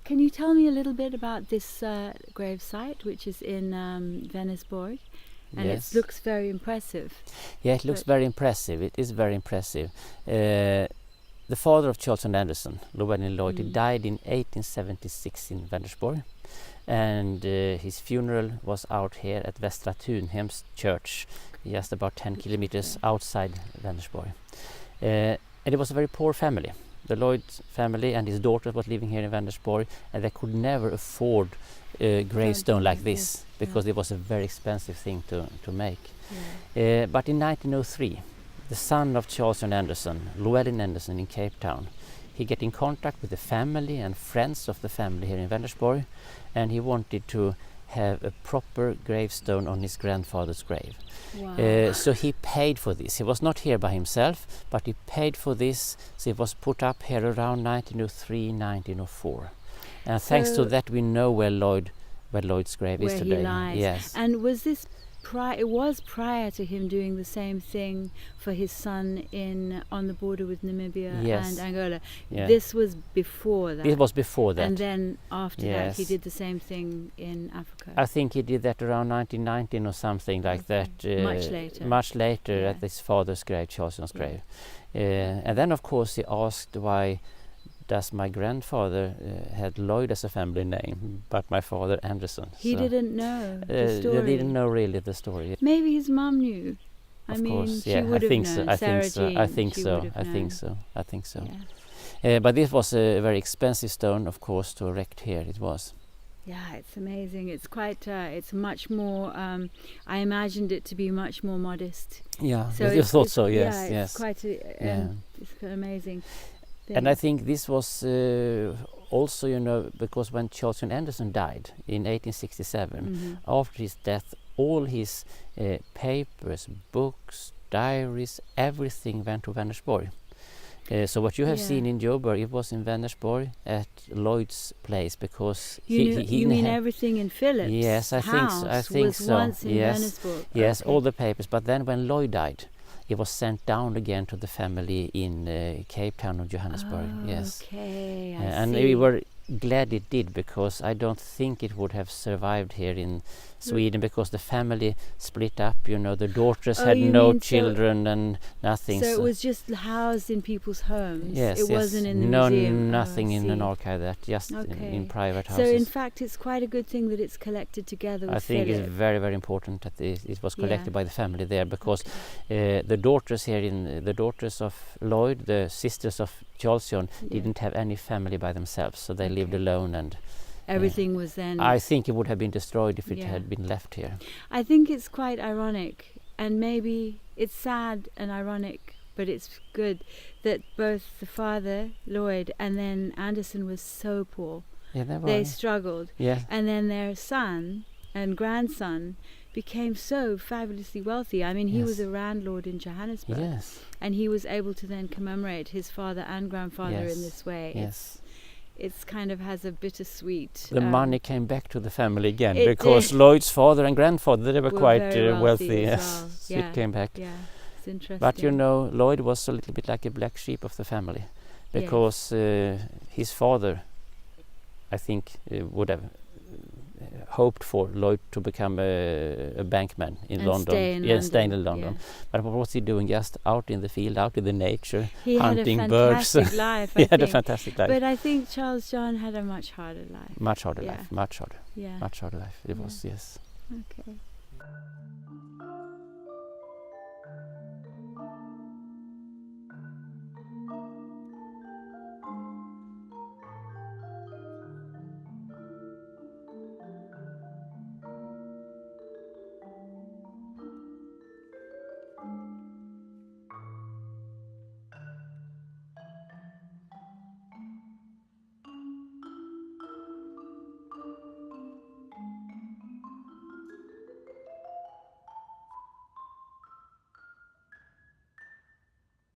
Can you tell me a little bit about this gravesite, which is in Vänersborg? And Yes. it looks very impressive. Yeah, it looks very impressive. It is very impressive. The father of Charles Andersson, Llewellyn Lloyd, he died in 1876 in Vänersborg, and his funeral was out here at Västra Tunhem's church, just about 10 kilometers outside Vänersborg. And it was a very poor family. The Lloyd family and his daughter was living here in Vänersborg, and they could never afford a gravestone like this, because it was a very expensive thing to make. But in 1903, the son of Charles Andersson, Llewellyn Andersson in Cape Town, he got in contact with the family and friends of the family here in Vänersborg, and he wanted to have a proper gravestone on his grandfather's grave. Wow. So he paid for this. He was not here by himself, but he paid for this, so it was put up here around 1903, 1904. And thanks to that we know where Lloyd's grave is today. Where he lies. Yes. And was this it was prior to him doing the same thing for his son on the border with Namibia and Angola? Yeah. This was before that? It was before that. And then after that he did the same thing in Africa? I think he did that around 1919 or something like that. Much later at his father's grave, Charles's grave. And then of course he asked, why does my grandfather had Lloyd as a family name, but my father Andersson? He didn't know the story. He didn't know really the story. Maybe his mum knew. Of course, she would have known. I think so. But this was a very expensive stone, of course, to erect here. It was. Yeah, it's amazing. It's quite. It's much more. I imagined it to be much more modest. Yeah, so I thought so. Yes, yeah, yes. It's quite. It's amazing. And I think this was also, because when Charles Andersson died in 1867, after his death, all his papers, books, diaries, everything went to Vänersborg. So what you have seen in Joburg, it was in Vänersborg at Lloyd's place, because you mean everything in Philip's Yes, I think so. I think was so. Once in Vänersborg. Yes, all the papers. But then when Lloyd died, it was sent down again to the family in Cape Town or Johannesburg. Yes. Okay, and we were glad it did, because I don't think it would have survived here in Sweden, because the family split up. The daughters had no children and nothing. So it was just housed in people's homes. Yes, it wasn't in the museum. Nothing in an archive. That just in private houses. So in fact, it's quite a good thing that it's collected together with I think Philip. it's very, very important that it was collected by the family there, because the daughters here the daughters of Lloyd, the sisters of Charles didn't have any family by themselves, so they lived alone, and everything was then. I think it would have been destroyed if it had been left here. I think it's quite ironic, and maybe it's sad and ironic, but it's good that both the father Lloyd and then Andersson was so poor. Yeah, they struggled. Yeah. And then their son and grandson became so fabulously wealthy. I mean, he was a landlord in Johannesburg. Yes. And he was able to then commemorate his father and grandfather in this way. Yes. It's kind of has a bittersweet. The money came back to the family again, because Lloyd's father and grandfather, they were quite wealthy. Yes, so it came back. Yeah, it's interesting. But Lloyd was a little bit like a black sheep of the family, because his father, I think, would have hoped for Lloyd to become a bankman in London. Stay in London. But what was he doing? Just out in the field, out in the nature, hunting birds. He had a fantastic life. He had a fantastic life. But I think Charles John had a much harder life. Much harder life. Much harder. Yeah. Much harder life. It was, yes. Okay.